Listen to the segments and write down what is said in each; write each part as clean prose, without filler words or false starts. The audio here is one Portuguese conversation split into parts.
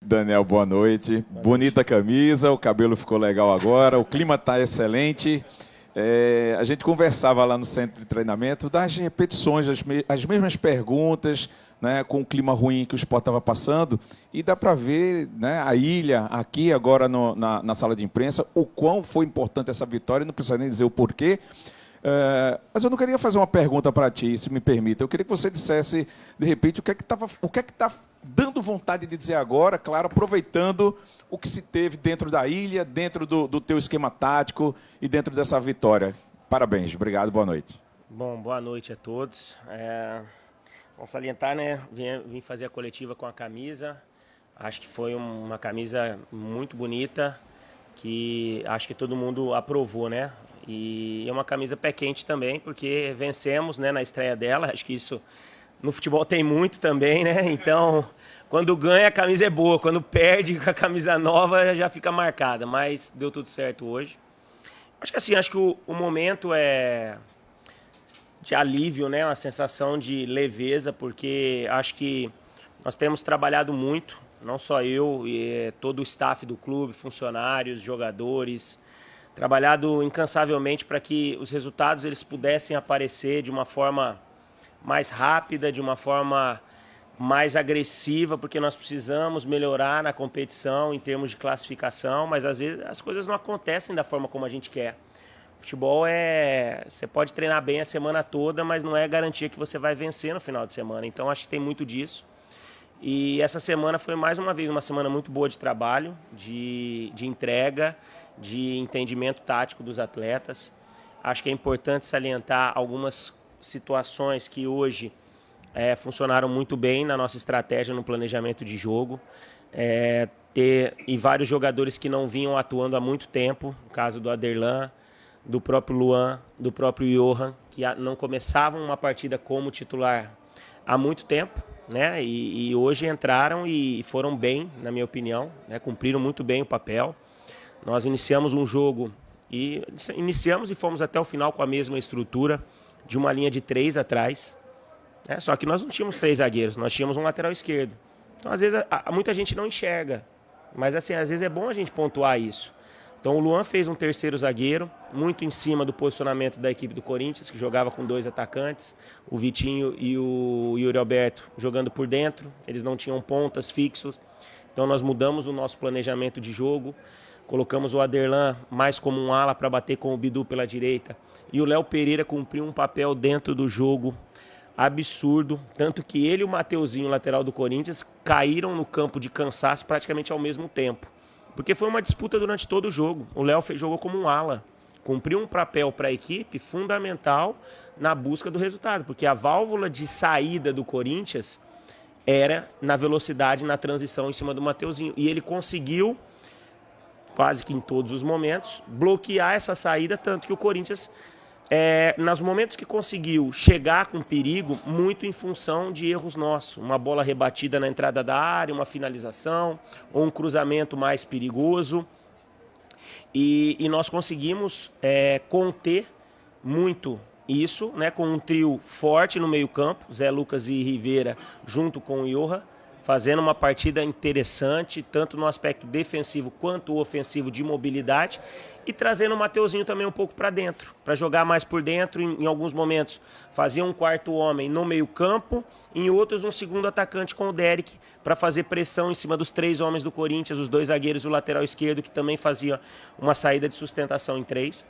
Daniel, boa noite. Bonita camisa, o cabelo ficou legal agora, o clima está excelente. A gente conversava lá no centro de treinamento das repetições, as mesmas perguntas, né, com o clima ruim que o Sport estava passando, e dá para ver, né, a ilha aqui agora na sala de imprensa, o quão foi importante essa vitória, não precisa nem dizer o porquê. Mas eu não queria fazer uma pergunta para ti, se me permite. Eu queria que você dissesse, de repente, o que é que está dando vontade de dizer agora, claro, aproveitando o que se teve dentro da ilha, dentro do teu esquema tático e dentro dessa vitória. Parabéns, obrigado, boa noite. Bom, boa noite a todos. Vamos salientar, né? Vim fazer a coletiva com a camisa. Acho que foi uma camisa muito bonita, que acho que todo mundo aprovou, né? E é uma camisa pé quente também, porque vencemos, né, na estreia dela. Acho que isso no futebol tem muito também, né? Então, quando ganha, a camisa é boa. Quando perde, a camisa nova já fica marcada. Mas deu tudo certo hoje. Acho que assim, o momento é de alívio, né? Uma sensação de leveza, porque acho que nós temos trabalhado muito, não só eu, e todo o staff do clube, funcionários, jogadores, trabalhado incansavelmente para que os resultados eles pudessem aparecer de uma forma mais rápida, de uma forma mais agressiva, porque nós precisamos melhorar na competição em termos de classificação, mas às vezes as coisas não acontecem da forma como a gente quer. Futebol você pode treinar bem a semana toda, mas não é garantia que você vai vencer no final de semana. Então acho que tem muito disso. E essa semana foi mais uma vez uma semana muito boa de trabalho, de entrega, de entendimento tático dos atletas. Acho que é importante salientar algumas situações que hoje funcionaram muito bem na nossa estratégia no planejamento de jogo. E vários jogadores que não vinham atuando há muito tempo, no caso do Aderlan, do próprio Luan, do próprio Johan, que não começavam uma partida como titular há muito tempo, né? E hoje entraram e foram bem, na minha opinião, né? Cumpriram muito bem o papel. Nós iniciamos um jogo e fomos até o final com a mesma estrutura de uma linha de 3 atrás, né? Só que nós não tínhamos 3 zagueiros, nós tínhamos um lateral esquerdo. Então, às vezes, muita gente não enxerga, mas assim, às vezes é bom a gente pontuar isso. Então o Luan fez um terceiro zagueiro, muito em cima do posicionamento da equipe do Corinthians, que jogava com 2 atacantes, o Vitinho e o Yuri Alberto jogando por dentro, eles não tinham pontas fixos. Então nós mudamos o nosso planejamento de jogo, colocamos o Aderlan mais como um ala para bater com o Bidu pela direita, e o Léo Pereira cumpriu um papel dentro do jogo absurdo, tanto que ele e o Mateuzinho, lateral do Corinthians, caíram no campo de cansaço praticamente ao mesmo tempo. Porque foi uma disputa durante todo o jogo. O Léo jogou como um ala. Cumpriu um papel para a equipe fundamental na busca do resultado. Porque a válvula de saída do Corinthians era na velocidade, na transição em cima do Mateuzinho. E ele conseguiu, quase que em todos os momentos, bloquear essa saída, tanto que o Corinthians, nos momentos que conseguiu chegar com perigo, muito em função de erros nossos. Uma bola rebatida na entrada da área, uma finalização, ou um cruzamento mais perigoso. E nós conseguimos conter muito isso, né, com um trio forte no meio-campo, Zé Lucas e Rivera, junto com o Johan, fazendo uma partida interessante, tanto no aspecto defensivo quanto ofensivo de mobilidade, e trazendo o Mateuzinho também um pouco para dentro, para jogar mais por dentro. Em alguns momentos fazia um quarto homem no meio-campo, em outros um segundo atacante com o Derek, para fazer pressão em cima dos 3 homens do Corinthians, os 2 zagueiros e o lateral esquerdo, que também fazia uma saída de sustentação em 3.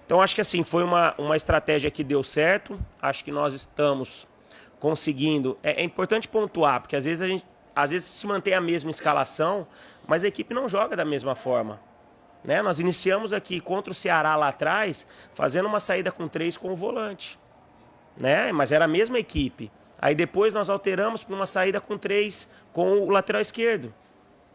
Então acho que assim, foi uma estratégia que deu certo. Acho que nós estamos conseguindo. É importante pontuar, porque às vezes se mantém a mesma escalação, mas a equipe não joga da mesma forma, né? Nós iniciamos aqui contra o Ceará lá atrás, fazendo uma saída com 3 com o volante, né? Mas era a mesma equipe. Aí depois nós alteramos para uma saída com 3 com o lateral esquerdo,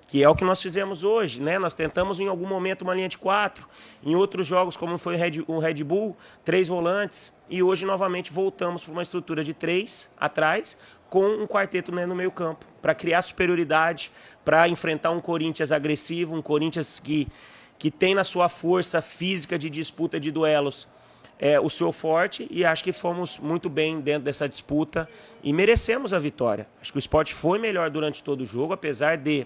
que é o que nós fizemos hoje, né? Nós tentamos em algum momento uma linha de 4, em outros jogos, como foi o Red Bull, 3 volantes, e hoje novamente voltamos para uma estrutura de 3 atrás, com um quarteto, né, no meio campo, para criar superioridade, para enfrentar um Corinthians agressivo, um Corinthians que tem na sua força física de disputa de duelos o seu forte, e acho que fomos muito bem dentro dessa disputa e merecemos a vitória. Acho que o Sport foi melhor durante todo o jogo, apesar de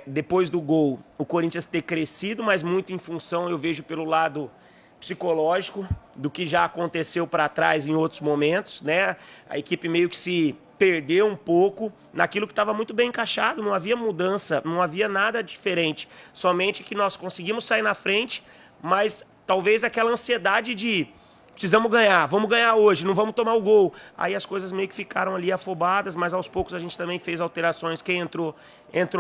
depois do gol, o Corinthians ter crescido, mas muito em função, eu vejo pelo lado psicológico, do que já aconteceu para trás em outros momentos, né? A equipe meio que se perdeu um pouco naquilo que estava muito bem encaixado, não havia mudança, não havia nada diferente, somente que nós conseguimos sair na frente, mas talvez aquela ansiedade de precisamos ganhar, vamos ganhar hoje, não vamos tomar o gol. Aí as coisas meio que ficaram ali afobadas, mas aos poucos a gente também fez alterações. Quem entrou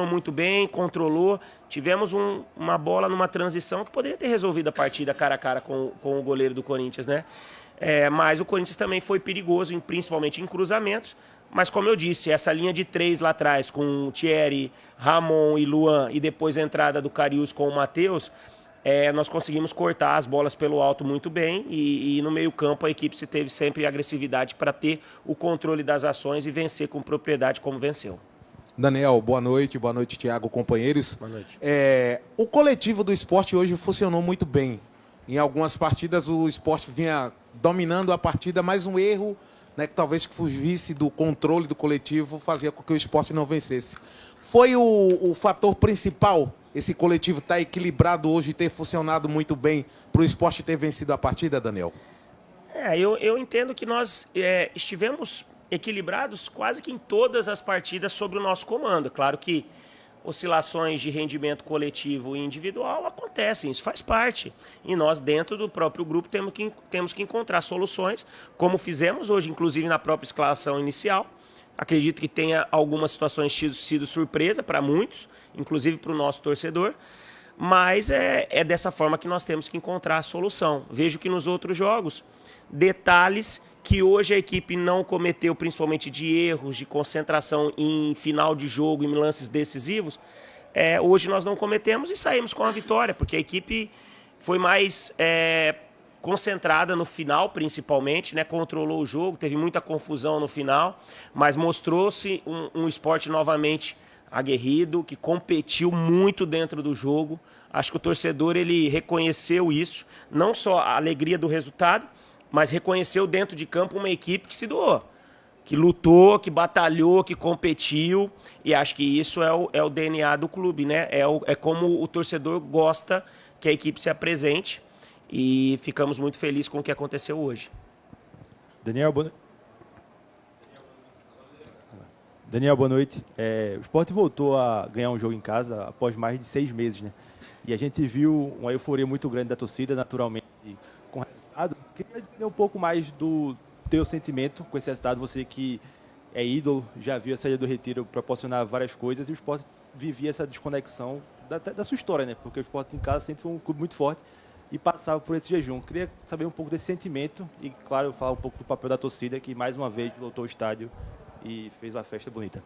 muito bem, controlou. Tivemos uma bola numa transição que poderia ter resolvido a partida cara a cara com o goleiro do Corinthians, né? Mas o Corinthians também foi perigoso, principalmente em cruzamentos. Mas como eu disse, essa linha de 3 lá atrás, com o Thierry, Ramon e Luan, e depois a entrada do Carius com o Matheus, nós conseguimos cortar as bolas pelo alto muito bem e no meio-campo a equipe se teve sempre agressividade para ter o controle das ações e vencer com propriedade como venceu. Daniel, boa noite, Thiago, companheiros. Boa noite. O coletivo do esporte hoje funcionou muito bem. Em algumas partidas o esporte vinha dominando a partida, mas um erro, né, que talvez fugisse do controle do coletivo fazia com que o esporte não vencesse. Foi o fator principal, esse coletivo estar equilibrado hoje e ter funcionado muito bem para o esporte ter vencido a partida, Daniel? Eu entendo que nós estivemos equilibrados quase que em todas as partidas sob o nosso comando. Claro que oscilações de rendimento coletivo e individual acontecem, isso faz parte. E nós, dentro do próprio grupo, temos que encontrar soluções, como fizemos hoje, inclusive na própria escalação inicial. Acredito que tenha algumas situações sido surpresa para muitos, inclusive para o nosso torcedor, mas é dessa forma que nós temos que encontrar a solução. Vejo que nos outros jogos, detalhes que hoje a equipe não cometeu, principalmente de erros, de concentração em final de jogo, em lances decisivos, hoje nós não cometemos e saímos com a vitória, porque a equipe foi mais concentrada no final, principalmente, né? Controlou o jogo, teve muita confusão no final, mas mostrou-se um esporte novamente aguerrido, que competiu muito dentro do jogo. Acho que o torcedor ele reconheceu isso, não só a alegria do resultado, mas reconheceu dentro de campo uma equipe que se doou, que lutou, que batalhou, que competiu, e acho que isso é o DNA do clube, né? É como o torcedor gosta que a equipe se apresente, e ficamos muito felizes com o que aconteceu hoje. Daniel, boa noite. O Sport voltou a ganhar um jogo em casa após mais de 6 meses, né? E a gente viu uma euforia muito grande da torcida, naturalmente, com o resultado. Queria entender um pouco mais do teu sentimento com esse resultado. Você que é ídolo, já viu a saída do Retiro proporcionar várias coisas, e o Sport vivia essa desconexão da sua história, né? Porque o Sport em casa sempre foi um clube muito forte e passava por esse jejum. Queria saber um pouco desse sentimento e, claro, falar um pouco do papel da torcida, que mais uma vez lotou o estádio e fez uma festa bonita.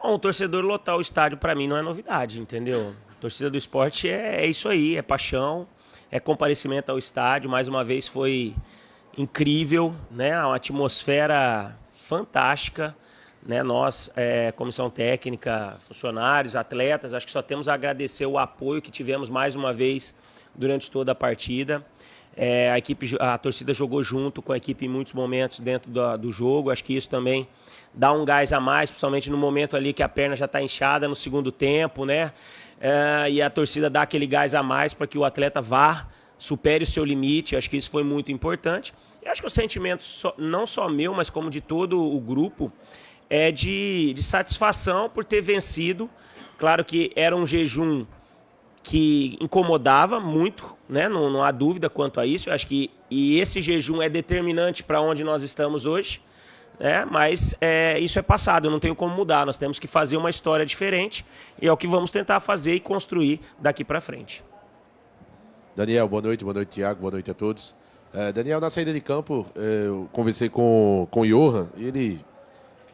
Bom, o torcedor lotar o estádio, para mim, não é novidade, entendeu? A torcida do esporte é isso aí, é paixão, é comparecimento ao estádio. Mais uma vez foi incrível, né? Uma atmosfera fantástica, né? Nós, comissão técnica, funcionários, atletas, acho que só temos a agradecer o apoio que tivemos mais uma vez durante toda a partida. A torcida jogou junto com a equipe em muitos momentos dentro do jogo. Acho que isso também dá um gás a mais, principalmente no momento ali que a perna já está inchada no segundo tempo, né? E a torcida dá aquele gás a mais para que o atleta supere o seu limite. Acho que isso foi muito importante. E acho que o sentimento, não só meu, mas como de todo o grupo, é de satisfação por ter vencido. Claro que era um jejum que incomodava muito, né? Não há dúvida quanto a isso. Eu acho que esse jejum é determinante para onde nós estamos hoje, né? Mas isso é passado, eu não tenho como mudar. Nós temos que fazer uma história diferente e é o que vamos tentar fazer e construir daqui para frente. Daniel, boa noite, Thiago, boa noite a todos. Daniel, na saída de campo, eu conversei com o Johan e ele,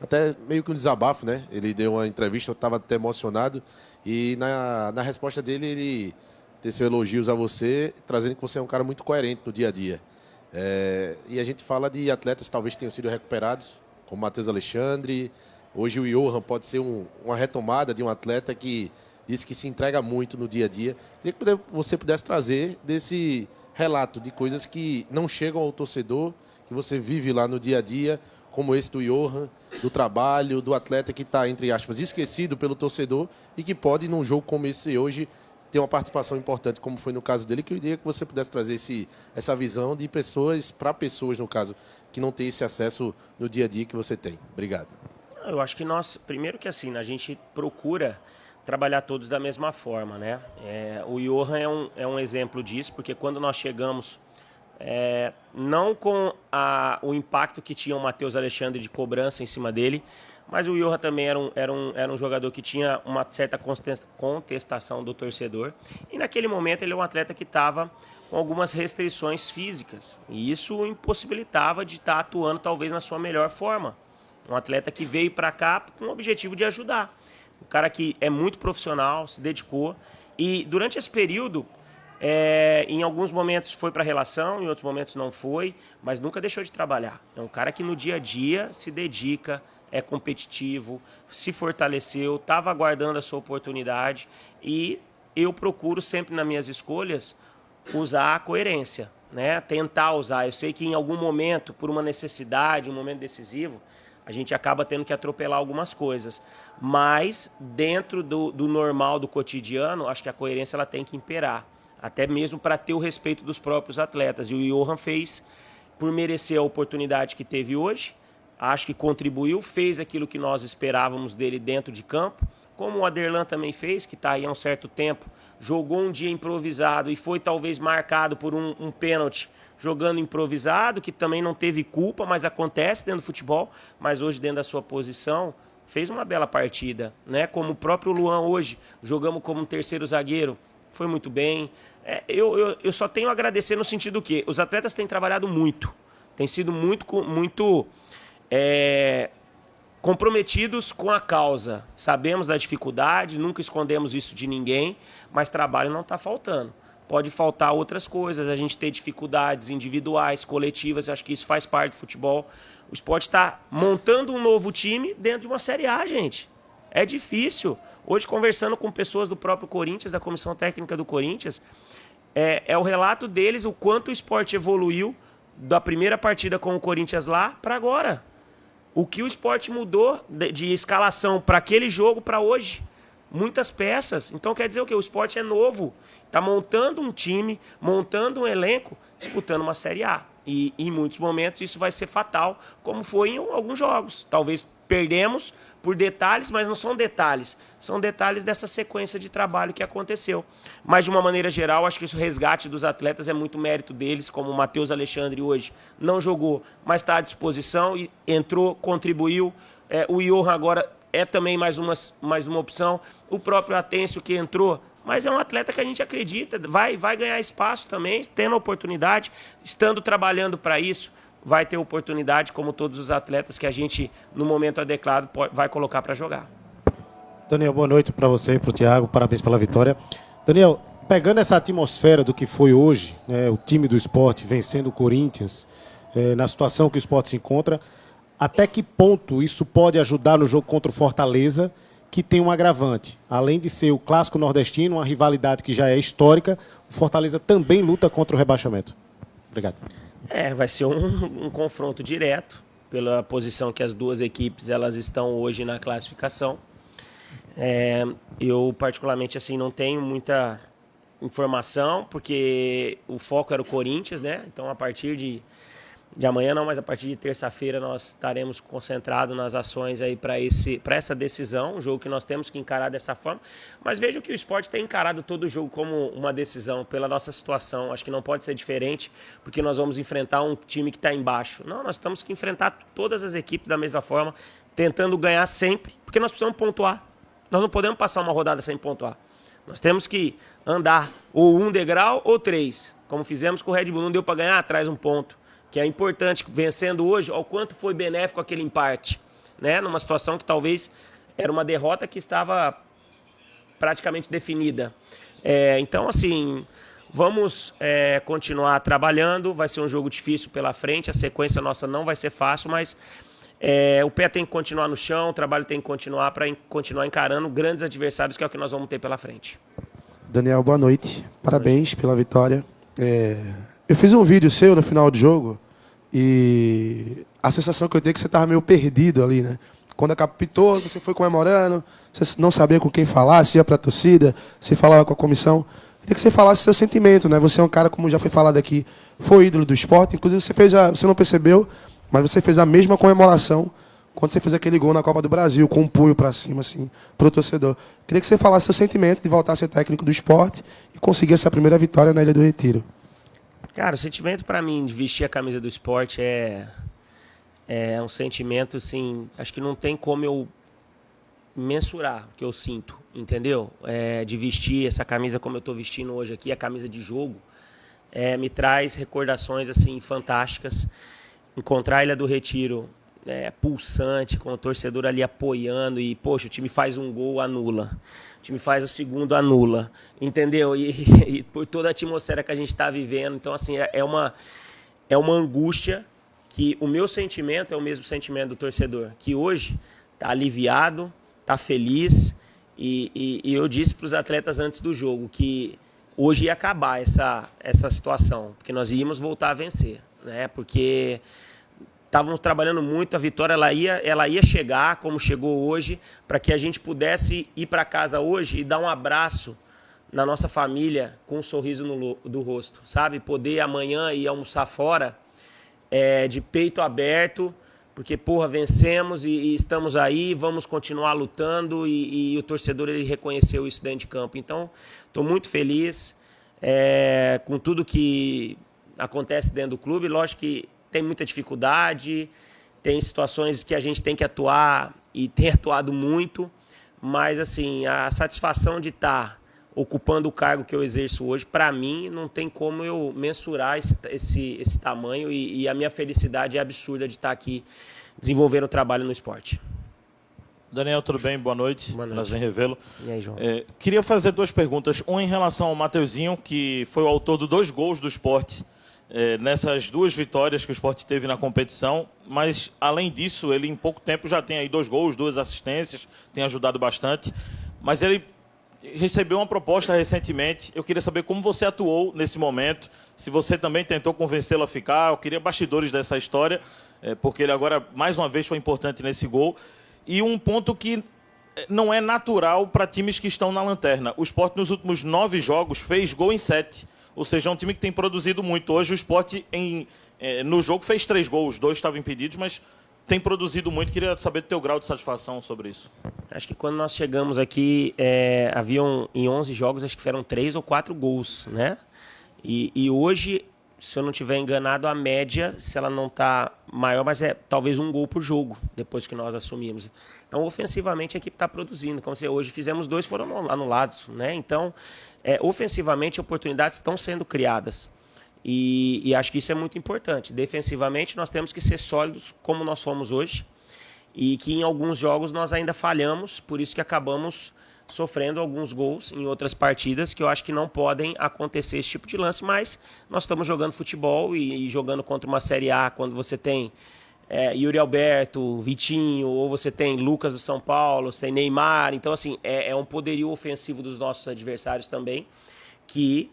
até meio que um desabafo, né? Ele deu uma entrevista, eu estava até emocionado. E na resposta dele, ele teceu elogios a você, trazendo que você é um cara muito coerente no dia a dia. E a gente fala de atletas que talvez tenham sido recuperados, como Matheus Alexandre. Hoje o Johan pode ser uma retomada de um atleta que disse que se entrega muito no dia a dia. Queria que você pudesse trazer desse relato de coisas que não chegam ao torcedor, que você vive lá no dia a dia, como esse do Johan, do trabalho, do atleta que está, entre aspas, esquecido pelo torcedor e que pode, num jogo como esse hoje, ter uma participação importante, como foi no caso dele, que eu queria que você pudesse trazer essa visão de pessoas, para pessoas, no caso, que não têm esse acesso no dia a dia que você tem. Obrigado. Eu acho que primeiro que assim, a gente procura trabalhar todos da mesma forma, né? O Johan é um exemplo disso, porque quando nós chegamos, não com o impacto que tinha o Matheus Alexandre de cobrança em cima dele, mas o Johan também era um jogador que tinha uma certa contestação do torcedor. E naquele momento ele é um atleta que estava com algumas restrições físicas. E isso o impossibilitava de estar atuando talvez na sua melhor forma. Um atleta que veio para cá com o objetivo de ajudar. Um cara que é muito profissional, se dedicou. E durante esse período, em alguns momentos foi para a relação, em outros momentos não foi, mas nunca deixou de trabalhar. É um cara que no dia a dia se dedica, é competitivo, se fortaleceu, estava aguardando a sua oportunidade e eu procuro sempre nas minhas escolhas usar a coerência, né? Tentar usar. Eu sei que em algum momento, por uma necessidade, um momento decisivo, a gente acaba tendo que atropelar algumas coisas, mas dentro do normal, do cotidiano, acho que a coerência ela tem que imperar, até mesmo para ter o respeito dos próprios atletas. E o Johan fez por merecer a oportunidade que teve hoje. Acho que contribuiu, fez aquilo que nós esperávamos dele dentro de campo, como o Aderlan também fez, que está aí há um certo tempo, jogou um dia improvisado e foi talvez marcado por um pênalti jogando improvisado, que também não teve culpa, mas acontece dentro do futebol, mas hoje dentro da sua posição, fez uma bela partida, né? Como o próprio Luan hoje, jogamos como um terceiro zagueiro, foi muito bem. Eu só tenho a agradecer no sentido que os atletas têm trabalhado muito, têm sido muito comprometidos com a causa. Sabemos da dificuldade, nunca escondemos isso de ninguém, mas trabalho não está faltando. Pode faltar outras coisas, a gente ter dificuldades individuais, coletivas, acho que isso faz parte do futebol. O esporte está montando um novo time dentro de uma Série A, gente. É difícil. Hoje, conversando com pessoas do próprio Corinthians, da comissão técnica do Corinthians, é o relato deles, o quanto o esporte evoluiu da primeira partida com o Corinthians lá para agora. O que o esporte mudou de escalação para aquele jogo para hoje. Muitas peças. Então quer dizer o quê? O esporte é novo. Está montando um time, montando um elenco, disputando uma Série A. E em muitos momentos isso vai ser fatal, como foi em alguns jogos. Talvez perdemos por detalhes, mas não são detalhes. São detalhes dessa sequência de trabalho que aconteceu. Mas de uma maneira geral, acho que o resgate dos atletas é muito mérito deles, como o Matheus Alexandre hoje não jogou, mas está à disposição e entrou, contribuiu. O Johan agora é também mais uma opção. O próprio Atencio que entrou, mas é um atleta que a gente acredita, vai ganhar espaço também, tendo a oportunidade, estando trabalhando para isso, vai ter oportunidade, como todos os atletas que a gente, no momento adequado, vai colocar para jogar. Daniel, boa noite para você e para o Thiago, parabéns pela vitória. Daniel, pegando essa atmosfera do que foi hoje, né, o time do esporte vencendo o Corinthians, na situação que o esporte se encontra, até que ponto isso pode ajudar no jogo contra o Fortaleza, que tem um agravante? Além de ser o clássico nordestino, uma rivalidade que já é histórica, o Fortaleza também luta contra o rebaixamento. Obrigado. Vai ser um confronto direto, pela posição que as duas equipes elas estão hoje na classificação. Eu, particularmente, assim, não tenho muita informação, porque o foco era o Corinthians, né? Então, a partir de amanhã não, mas a partir de terça-feira nós estaremos concentrados nas ações aí para essa decisão, um jogo que nós temos que encarar dessa forma. Mas vejo que o esporte tem encarado todo o jogo como uma decisão pela nossa situação. Acho que não pode ser diferente, porque nós vamos enfrentar um time que está embaixo. Não, nós temos que enfrentar todas as equipes da mesma forma, tentando ganhar sempre, porque nós precisamos pontuar. Nós não podemos passar uma rodada sem pontuar. Nós temos que andar ou um degrau ou três, como fizemos com o Red Bull. Não deu para ganhar, traz um ponto. Que é importante, vencendo hoje, ao quanto foi benéfico aquele empate, né? Numa situação que talvez era uma derrota que estava praticamente definida. Então, assim, vamos continuar trabalhando, vai ser um jogo difícil pela frente, a sequência nossa não vai ser fácil, mas o pé tem que continuar no chão, o trabalho tem que continuar para continuar encarando grandes adversários, que é o que nós vamos ter pela frente. Daniel, boa noite. Parabéns pela vitória. Eu fiz um vídeo seu no final do jogo, E a sensação que eu tenho é que você estava meio perdido ali, né? Quando apitou, você foi comemorando, você não sabia com quem falar, se ia para a torcida, se falava com a comissão. Queria que você falasse seu sentimento, né? Você é um cara, como já foi falado aqui, foi ídolo do esporte. Inclusive, você não percebeu, mas você fez a mesma comemoração quando você fez aquele gol na Copa do Brasil, com um punho para cima, assim, para o torcedor. Queria que você falasse seu sentimento de voltar a ser técnico do esporte e conseguir essa primeira vitória na Ilha do Retiro. Cara, o sentimento para mim de vestir a camisa do esporte é um sentimento, assim, acho que não tem como eu mensurar o que eu sinto, entendeu? De vestir essa camisa como eu estou vestindo hoje aqui, a camisa de jogo, me traz recordações, assim, fantásticas. Encontrar a Ilha do Retiro pulsante, com o torcedor ali apoiando e, poxa, o time faz um gol, anula. O time faz o segundo, anula. Entendeu? E por toda a atmosfera que a gente está vivendo. Então, assim, é uma angústia que o meu sentimento é o mesmo sentimento do torcedor, que hoje está aliviado, está feliz. E eu disse para os atletas antes do jogo que hoje ia acabar essa situação, porque nós íamos voltar a vencer, né? Porque estávamos trabalhando muito, a vitória ela ia chegar, como chegou hoje, para que a gente pudesse ir para casa hoje e dar um abraço na nossa família com um sorriso do rosto, sabe? Poder amanhã ir almoçar fora de peito aberto, porque, porra, vencemos e estamos aí, vamos continuar lutando e o torcedor ele reconheceu isso dentro de campo. Então, estou muito feliz com tudo que acontece dentro do clube. Lógico que tem muita dificuldade, tem situações que a gente tem que atuar e tem atuado muito, mas assim, a satisfação de estar ocupando o cargo que eu exerço hoje, para mim, não tem como eu mensurar esse tamanho e a minha felicidade é absurda de estar aqui desenvolvendo o trabalho no esporte. Daniel, tudo bem? Boa noite. Boa noite. Prazer em revê-lo. E aí, João? Queria fazer duas perguntas. Uma em relação ao Mateuzinho, que foi o autor de 2 gols do Sport nessas 2 vitórias que o Sport teve na competição, mas além disso, ele em pouco tempo já tem aí 2 gols, 2 assistências, tem ajudado bastante, mas ele recebeu uma proposta recentemente. Eu queria saber como você atuou nesse momento, se você também tentou convencê-lo a ficar. Eu queria bastidores dessa história, porque ele agora mais uma vez foi importante nesse gol. E um ponto que não é natural para times que estão na lanterna. O Sport nos últimos 9 jogos fez gol em 7. Ou seja, é um time que tem produzido muito. Hoje o Sport no jogo fez 3 gols, 2 estavam impedidos, mas tem produzido muito. Queria saber do teu grau de satisfação sobre isso. Acho que quando nós chegamos aqui, haviam em 11 jogos, acho que foram 3 ou 4 gols, né? E hoje, se eu não estiver enganado, a média, se ela não está maior, mas é talvez 1 gol por jogo, depois que nós assumimos. Então, ofensivamente, a equipe está produzindo. Como hoje fizemos 2, foram anulados, né? Então, ofensivamente, oportunidades estão sendo criadas. E acho que isso é muito importante. Defensivamente, nós temos que ser sólidos, como nós fomos hoje, e que em alguns jogos nós ainda falhamos, por isso que acabamos sofrendo alguns gols em outras partidas que eu acho que não podem acontecer esse tipo de lance, mas nós estamos jogando futebol e jogando contra uma Série A, quando você tem Yuri Alberto, Vitinho, ou você tem Lucas do São Paulo, você tem Neymar, então assim, é um poderio ofensivo dos nossos adversários também, que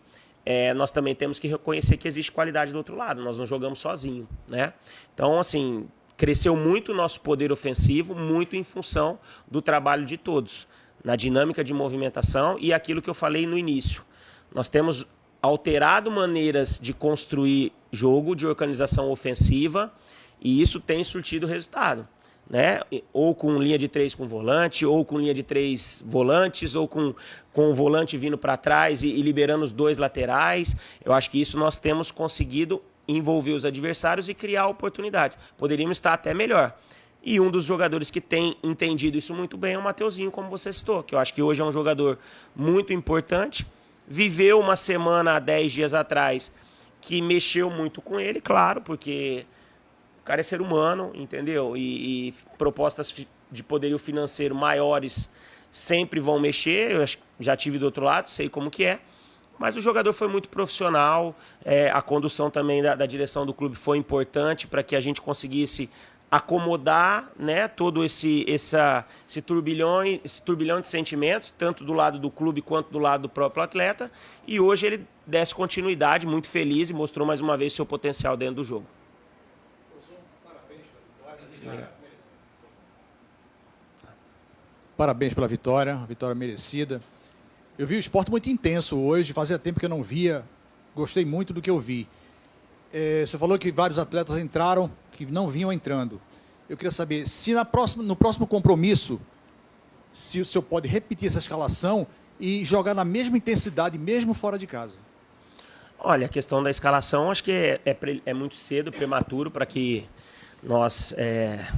nós também temos que reconhecer que existe qualidade do outro lado, nós não jogamos sozinho, né? Então assim, cresceu muito o nosso poder ofensivo, muito em função do trabalho de todos, na dinâmica de movimentação e aquilo que eu falei no início. Nós temos alterado maneiras de construir jogo, de organização ofensiva, e isso tem surtido resultado, né? Ou com linha de 3 com volante, ou com linha de 3 volantes, ou com o volante vindo para trás e liberando os 2 laterais. Eu acho que isso nós temos conseguido envolver os adversários e criar oportunidades. Poderíamos estar até melhor. E um dos jogadores que tem entendido isso muito bem é o Mateuzinho, como você citou, que eu acho que hoje é um jogador muito importante. Viveu uma semana há 10 dias atrás que mexeu muito com ele, claro, porque o cara é ser humano, entendeu? E propostas de poderio financeiro maiores sempre vão mexer. Eu já tive do outro lado, sei como que é. Mas o jogador foi muito profissional, a condução também da direção do clube foi importante para que a gente conseguisse acomodar, né, todo esse turbilhão de sentimentos, tanto do lado do clube quanto do lado do próprio atleta, e hoje ele desse continuidade, muito feliz, e mostrou mais uma vez seu potencial dentro do jogo. parabéns pela vitória, uma vitória merecida. Eu vi o esporte muito intenso hoje, fazia tempo que eu não via, gostei muito do que eu vi. Você falou que vários atletas entraram, que não vinham entrando. Eu queria saber se no próximo compromisso, se o senhor pode repetir essa escalação e jogar na mesma intensidade, mesmo fora de casa. Olha, a questão da escalação, acho que é muito cedo, prematuro, para que nós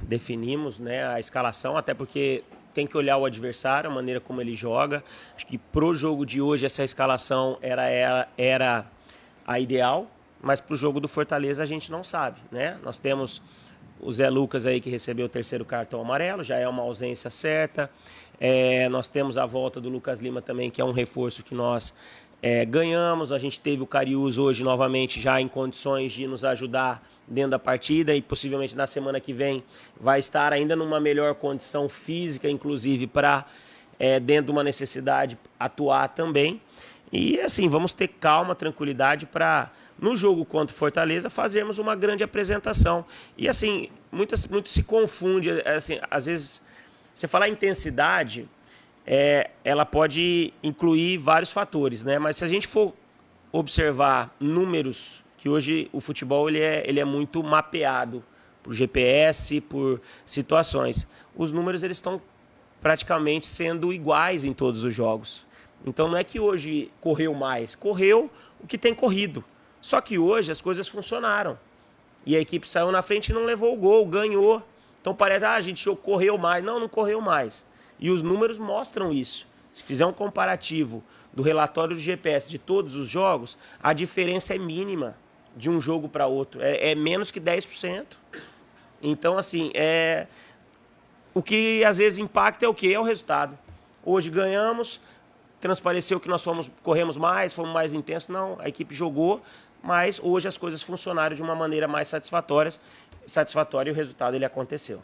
definimos, né, a escalação, até porque tem que olhar o adversário, a maneira como ele joga. Acho que pro jogo de hoje essa escalação era a ideal, mas pro jogo do Fortaleza a gente não sabe, né? Nós temos o Zé Lucas aí que recebeu o 3º cartão amarelo, já é uma ausência certa. Nós temos a volta do Lucas Lima também, que é um reforço que nós ganhamos. A gente teve o Cariús hoje novamente já em condições de nos ajudar dentro da partida e possivelmente na semana que vem vai estar ainda numa melhor condição física, inclusive para, dentro de uma necessidade, atuar também. E assim, vamos ter calma, tranquilidade para, no jogo contra o Fortaleza, fazermos uma grande apresentação. E assim, muito se confunde, assim, às vezes, você falar intensidade, ela pode incluir vários fatores, né? Mas se a gente for observar números, que hoje o futebol ele é muito mapeado por GPS, por situações. Os números eles estão praticamente sendo iguais em todos os jogos. Então não é que hoje correu mais, correu o que tem corrido. Só que hoje as coisas funcionaram. E a equipe saiu na frente e não levou o gol, ganhou. Então parece, a gente correu mais. Não, não correu mais. E os números mostram isso. Se fizer um comparativo do relatório do GPS de todos os jogos, a diferença é mínima de um jogo para outro. É menos que 10%. Então, assim, o que às vezes impacta é o quê? É o resultado. Hoje ganhamos, transpareceu que nós corremos mais, fomos mais intensos. Não, a equipe jogou, mas hoje as coisas funcionaram de uma maneira mais satisfatória e o resultado ele aconteceu.